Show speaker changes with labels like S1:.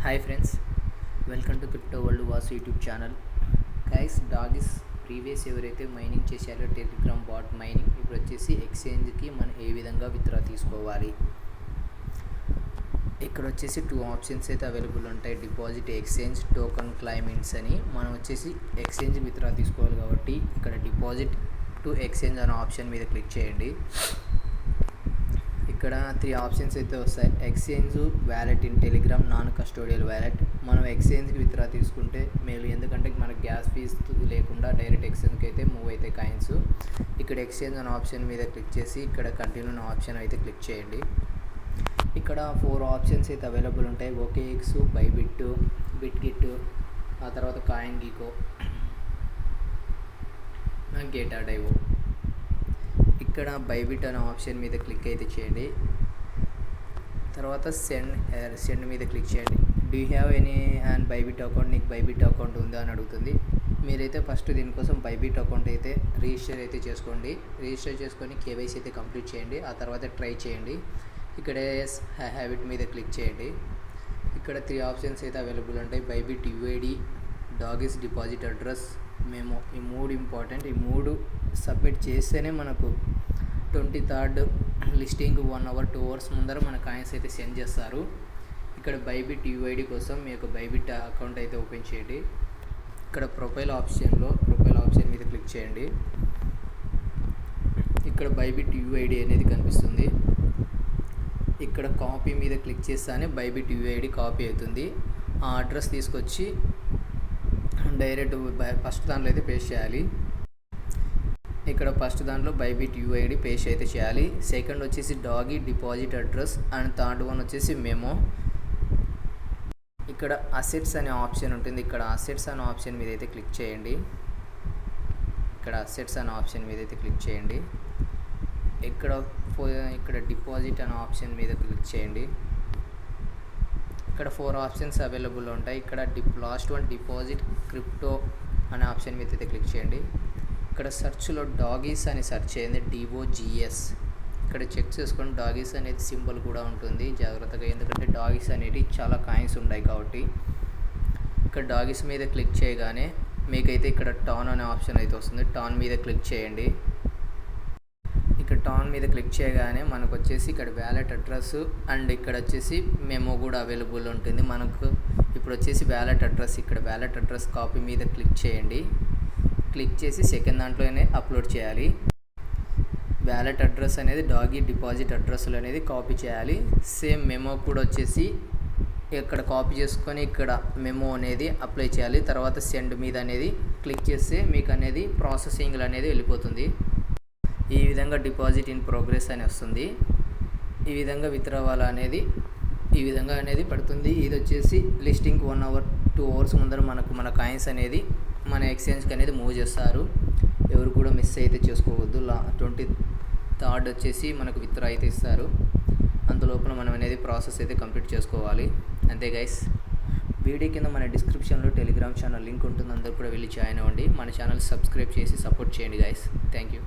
S1: Hi friends, welcome to Crypto World Vasu YouTube channel. Guys, dogs previous ఎవరైతే mining చేశారో Telegram bot mining ఇప్పుడు వచ్చేసి ఎక్స్చేంజ్కి మనం ఏ విధంగా విత్డ్రా తీసుకోవాలి. ఇక్కడ వచ్చేసి 2 ఆప్షన్స్ అయితే అవైలబుల్ ఉంటాయి. డిపాజిట్ ఎక్స్చేంజ్, టోకన్ క్లైమెంట్స్ అని. మనం వచ్చేసి ఎక్స్చేంజ్ విత్డ్రా తీసుకోవాలి కాబట్టి ఇక్కడ డిపాజిట్ టు ఎక్స్చేంజ్ అనే ఆప్షన్ మీద క్లిక్ చేయండి. ఇక్కడ 3 ఆప్షన్స్ అయితే వస్తాయి. Exchange, wallet in Telegram, non custodial wallet. మనం ఎక్స్చేంజ్కి విత్డ్రా తీసుకుంటే మేలు, ఎందుకంటే మనకు గ్యాస్ ఫీజ్ లేకుండా డైరెక్ట్ ఎక్స్చేంజ్కి అయితే మూవ్ అయితే కాయిన్స్. ఇక్కడ ఎక్స్చేంజ్ అనే ఆప్షన్ మీద క్లిక్ చేసి ఇక్కడ కంటిన్యూ అనే ఆప్షన్ అయితే క్లిక్ చేయండి. ఇక్కడ 4 ఆప్షన్స్ అయితే అవైలబుల్ ఉంటాయి. OKX, బైబిట్, బిట్గిట్, ఆ తర్వాత కాయిన్ గీకో, గేటాడైవో. ఇక్కడ బైబిట్ అనే ఆప్షన్ మీద క్లిక్ అయితే చేయండి. తర్వాత సెండ్ మీద క్లిక్ చేయండి. Do you have any and Bybit account, నీకు బైబిట్ అకౌంట్ ఉందా అని అడుగుతుంది. మీరైతే ఫస్ట్ దీనికోసం బైబిట్ అకౌంట్ అయితే రిజిస్టర్ అయితే చేసుకోండి. రిజిస్టర్ చేసుకొని KYC అయితే కంప్లీట్ చేయండి. ఆ తర్వాత ట్రై చేయండి. ఇక్కడ హ్యాబిట్ మీద క్లిక్ చేయండి. ఇక్కడ 3 ఆప్షన్స్ అయితే అవైలబుల్ ఉంటాయి. బైబిట్ UID, డాగిస్ డిపాజిట్ అడ్రస్, మేము ఈ 3 ఇంపార్టెంట్. ఈ 3 సబ్మిట్ చేస్తేనే మనకు 23rd లిస్టింగ్ 1 hour 2 hours ముందర మన కాయిన్స్ అయితే సెండ్ చేస్తారు. ఇక్కడ బైబిట్ UID కోసం మీ యొక్క బైబిట్ అకౌంట్ అయితే ఓపెన్ చేయండి. ఇక్కడ ప్రొఫైల్ ఆప్షన్ మీద క్లిక్ చేయండి. ఇక్కడ బైబిట్ UID అనేది కనిపిస్తుంది. ఇక్కడ కాపీ మీద క్లిక్ చేస్తానే బైబిట్ UID కాపీ అవుతుంది. ఆ అడ్రస్ తీసుకొచ్చి డైరెక్ట్ ఫస్ట్ దాంట్లో అయితే పేస్ట్ చేయాలి. ఇక్కడ ఫస్ట్ దాంట్లో బైబిట్ UID పేస్ట్ అయితే చేయాలి. సెకండ్ వచ్చేసి dogs deposit address and third one వచ్చేసి మెమో. ఇక్కడ అసెట్స్ అనే ఆప్షన్ ఉంటుంది. ఇక్కడ అసెట్స్ అనే ఆప్షన్ మీద అయితే క్లిక్ చేయండి. ఇక్కడ డిపాజిట్ అనే ఆప్షన్ మీద క్లిక్ చేయండి. ఇక్కడ 4 ఆప్షన్స్ అవైలబుల్ ఉంటాయి. ఇక్కడ లాస్ట్ వన్ డిపాజిట్ క్రిప్టో అనే ఆప్షన్ మీద అయితే క్లిక్ చేయండి. ఇక్కడ సెర్చ్లో డాగీస్ అని సెర్చ్ చేయండి, DOGS. ఇక్కడ చెక్ చేసుకొని డాగీస్ అనేది సింబల్ కూడా ఉంటుంది, జాగ్రత్తగా, ఎందుకంటే డాగీస్ అనేవి చాలా కాయిన్స్ ఉన్నాయి కాబట్టి. ఇక్కడ డాగీస్ మీద క్లిక్ చేయగానే మీకైతే ఇక్కడ టాన్ అనే ఆప్షన్ అయితే వస్తుంది. టాన్ మీద క్లిక్ చేయండి. ఇక్కడ టాన్ మీద క్లిక్ చేయగానే మనకు వచ్చేసి ఇక్కడ వ్యాలెట్ అడ్రస్ అండ్ ఇక్కడ వచ్చేసి మెమో కూడా అవైలబుల్ ఉంటుంది. మనకు ఇప్పుడు వచ్చేసి వ్యాలెట్ అడ్రస్, ఇక్కడ వ్యాలెట్ అడ్రస్ కాపీ మీద క్లిక్ చేయండి. క్లిక్ చేసి సెకండ్ దాంట్లోనే అప్లోడ్ చేయాలి. వ్యాలెట్ అడ్రస్ అనేది డాగి డిపాజిట్ అడ్రస్లు అనేది కాపీ చేయాలి. సేమ్ మెమో కూడా వచ్చేసి ఇక్కడ కాపీ చేసుకొని ఇక్కడ మెమో అనేది అప్లై చేయాలి. తర్వాత సెండ్ మీద అనేది క్లిక్ చేస్తే మీకు అనేది ప్రాసెసింగ్ అనేది వెళ్ళిపోతుంది. ఈ విధంగా డిపాజిట్ ఇన్ ప్రోగ్రెస్ అని వస్తుంది. ఈ విధంగా విత్డ్రావల్ అనేది ఈ విధంగా అనేది పడుతుంది. ఇది వచ్చేసి లిస్టింగ్ 1 hour 2 hours ముందర మన కాయిన్స్ అనేది మన ఎక్స్చేంజ్కి అనేది మూవ్ చేస్తారు. ఎవరు కూడా మిస్ అయితే చేసుకోవద్దు. 23rd వచ్చేసి మనకు విత్డ్రా అయితే ఇస్తారు. అంతలోపల మనం అనేది ప్రాసెస్ అయితే కంప్లీట్ చేసుకోవాలి. అంతే గైస్. వీడియో కింద మన డిస్క్రిప్షన్లో టెలిగ్రామ్ ఛానల్ లింక్ ఉంటుంది, అందరూ కూడా వెళ్ళి జాయిన్ అవ్వండి. మన ఛానల్ సబ్స్క్రైబ్ చేసి సపోర్ట్ చేయండి గైస్. Thank you.